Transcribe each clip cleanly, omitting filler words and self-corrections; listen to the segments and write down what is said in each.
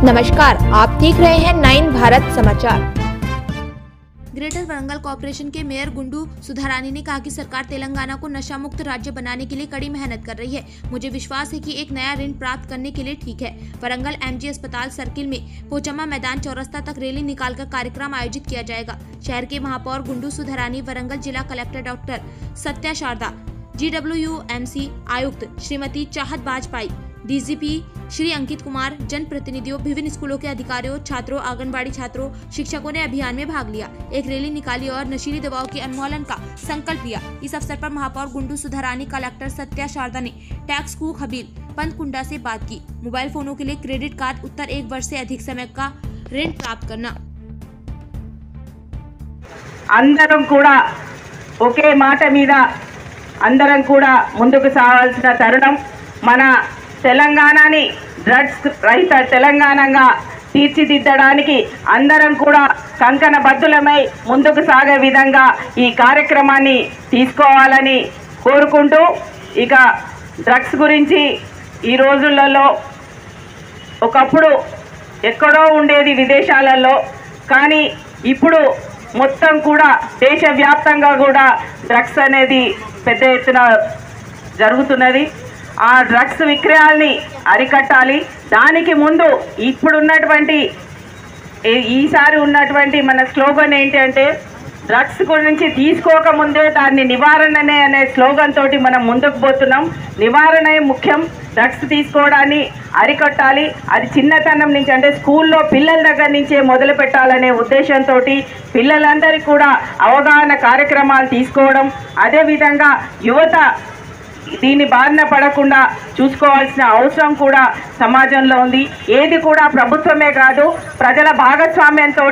नमस्कार, आप देख रहे हैं 9 भारत समाचार। ग्रेटर वरंगल कॉर्पोरेशन के मेयर गुंडू सुधारानी ने कहा कि सरकार तेलंगाना को नशा मुक्त राज्य बनाने के लिए कड़ी मेहनत कर रही है। मुझे विश्वास है कि एक नया ऋण प्राप्त करने के लिए ठीक है। वरंगल MG अस्पताल सर्किल में पोचम्मा मैदान चौरस्ता तक रैली निकालकर कार्यक्रम आयोजित किया जाएगा। शहर के महापौर गुंडू सुधारानी, वरंगल जिला collector doctor Satya Sharada, GWMC आयुक्त श्रीमती चाहत बाजपाई, DGP श्री अंकित कुमार, जनप्रतिनिधियों, विभिन्न स्कूलों के अधिकारियों, छात्रों, आंगनबाड़ी छात्रों, शिक्षकों ने अभियान में भाग लिया, एक रैली निकाली और नशीली दवाओं के उन्मूलन का संकल्प लिया। इस अवसर पर महापौर गुंडू सुधारानी, कलेक्टर सत्या शारदा ने टैक्स कूक हबील पंतकुंडा से बात की। मोबाइल फोनों के लिए क्रेडिट कार्ड, उत्तर 1 वर्ष से अधिक समय का ऋण प्राप्त करना। అందరం కూడా ఒకే మాట మీద అందరం కూడా ముందుకు సాగాల్సిన తరుణం. మన తెలంగాణని డ్రగ్స్ రహిత తెలంగాణగా తీర్చిదిద్దడానికి అందరం కూడా కంకణబద్ధులమై ముందుకు సాగే విధంగా ఈ కార్యక్రమాన్ని తీసుకోవాలని కోరుకుంటూ, ఇక డ్రగ్స్ గురించి ఈ రోజులలో ఒకప్పుడు ఎక్కడో ఉండేది విదేశాలలో, కానీ ఇప్పుడు మొత్తం కూడా దేశవ్యాప్తంగా కూడా డ్రగ్స్ అనేది పెద్ద ఎత్తున జరుగుతున్నది. ఆ డ్రగ్స్ విక్రయాల్ని అరికట్టాలి. దానికి ముందు ఇప్పుడున్నటువంటి ఈసారి ఉన్నటువంటి మన స్లోగన్ ఏంటి అంటే, డ్రగ్స్ గురించి తీసుకోకముందే దాన్ని నివారణనే అనే స్లోగన్ తోటి మనం ముందుకు పోతున్నాం. నివారణే ముఖ్యం. డ్రగ్స్ తీసుకోవడాన్ని అరికట్టాలి. అది చిన్నతనం నుంచి, అంటే స్కూల్లో పిల్లల దగ్గర నుంచే మొదలు పెట్టాలనే ఉద్దేశంతో పిల్లలందరికీ కూడా అవగాహన కార్యక్రమాలు తీసుకోవడం, అదేవిధంగా యువత దీని బారిన పడకుండా చూసుకోవాల్సిన అవసరం కూడా సమాజంలో ఉంది. ఏది కూడా ప్రభుత్వమే కాదు, ప్రజల భాగస్వామ్యంతో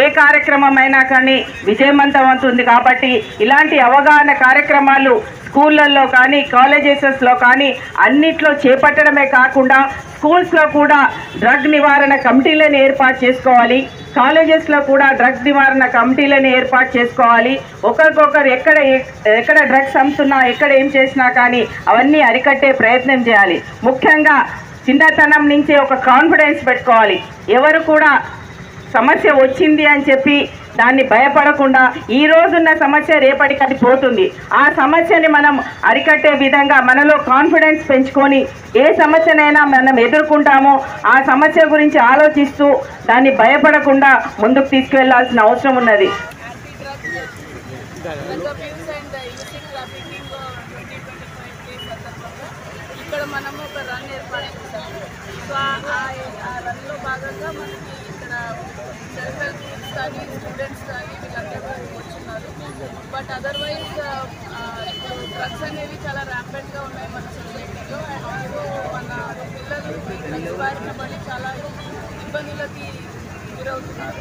ఏ కార్యక్రమమైనా కానీ విజయవంతం అవుతుంది. కాబట్టి ఇలాంటి అవగాహన కార్యక్రమాలు స్కూళ్ళల్లో కానీ కాలేజెస్లో కానీ అన్నిట్లో చేపట్టడమే కాకుండా స్కూల్స్లో కూడా డ్రగ్ నివారణ కమిటీలను ఏర్పాటు చేసుకోవాలి. కాలేజెస్లో కూడా డ్రగ్ నివారణ కమిటీలను ఏర్పాటు చేసుకోవాలి. ఒకరికొకరు ఎక్కడ డ్రగ్స్ అమ్ముతున్నా, ఎక్కడ ఏం చేసినా కానీ అవన్నీ అరికట్టే ప్రయత్నం చేయాలి. ముఖ్యంగా చిన్నతనం నుంచే ఒక కాన్ఫిడెన్స్ పెట్టుకోవాలి. ఎవరు కూడా సమస్య వచ్చింది అని చెప్పి దాన్ని భయపడకుండా, ఈ రోజున్న సమస్య రేపటికి అది పోతుంది. ఆ సమస్యని మనం అరికట్టే విధంగా మనలో కాన్ఫిడెన్స్ పెంచుకొని ఏ సమస్యనైనా మనం ఎదుర్కొంటామో ఆ సమస్య గురించి ఆలోచిస్తూ దాన్ని భయపడకుండా ముందుకు తీసుకువెళ్లాల్సిన అవసరం ఉన్నది. ఇక్కడ మనము ఒక రన్ ఏర్పాటు చేస్తాము. సో ఆ రన్లో భాగంగా మనకి ఇక్కడ సెల్ఫ్ హెల్ప్ గ్రూప్స్ కానీ స్టూడెంట్స్ కానీ వీళ్ళందరూ వచ్చున్నారు. బట్ అదర్వైజ్ ఇప్పుడు డ్రగ్స్ అనేవి చాలా ర్యాంపెంట్గా ఉన్నాయి మన సొసైటీలో. అండ్ ఆల్సో మన పిల్లలు డ్రగ్స్ బారిన పడి చాలా ఇబ్బందులకి గురవుతున్నారు.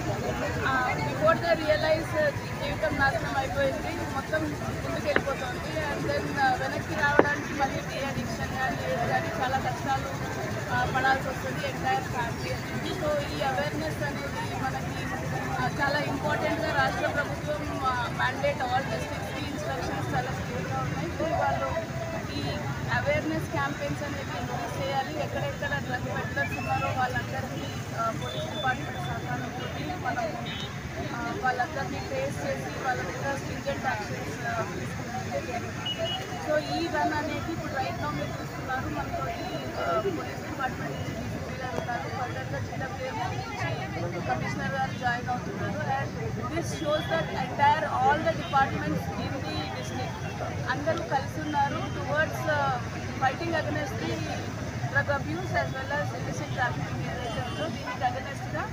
బిఫోర్ ద రియలైజ్ జీవితం నాశనం అయిపోయింది, మొత్తం ముందుకు వెళ్ళిపోతుంది. అండ్ దెన్ వెనక్కి రావడానికి మళ్ళీ టీ అడిక్షన్ కానీ ఏది కానీ చాలా కష్టాలు పడాల్సి వస్తుంది ఎంటైర్ ఫ్యామిలీ అనేది. సో ఈ అవేర్నెస్ అనేది మనకి చాలా ఇంపార్టెంట్గా రాష్ట్ర ప్రభుత్వం మ్యాండేట్ ఆల్ డిస్ట్రిక్ట్స్కి ఇన్స్ట్రక్షన్స్ చాలా క్లియర్గా ఉన్నాయి. సో వాళ్ళు ఈ అవేర్నెస్ క్యాంపెయిన్స్ అనేది ఇంక్రీజ్ చేయాలి. ఎక్కడెక్కడ డ్రగ్ పెడ్లర్స్ ఉన్నారో వాళ్ళందరికీ పోలీస్ డిపార్ట్మెంట్ సహకారంతో మనం వాళ్ళందరినీ ట్రేస్ చేసి వాళ్ళ మీద స్ట్రింజెంట్ యాక్షన్స్ తీసుకుంటుంది. సో ఈ రన్ అనేది ఇప్పుడు రైట్ నౌ మీరు చూస్తున్నారు, మనతో పోలీస్ డిపార్ట్మెంట్ నుంచి DCP గారు ఉన్నారు, ఫర్దర్గా GWM నుంచి కమిషనర్ గారు జాయిన్ అవుతున్నారు. And this shows that entire all the departments in the district అందరూ కలిసి ఉన్నారు towards fighting against the drug abuse as well as illicit trafficking ఏదైతే ఉందో దీనికి అగెన్స్ట్గా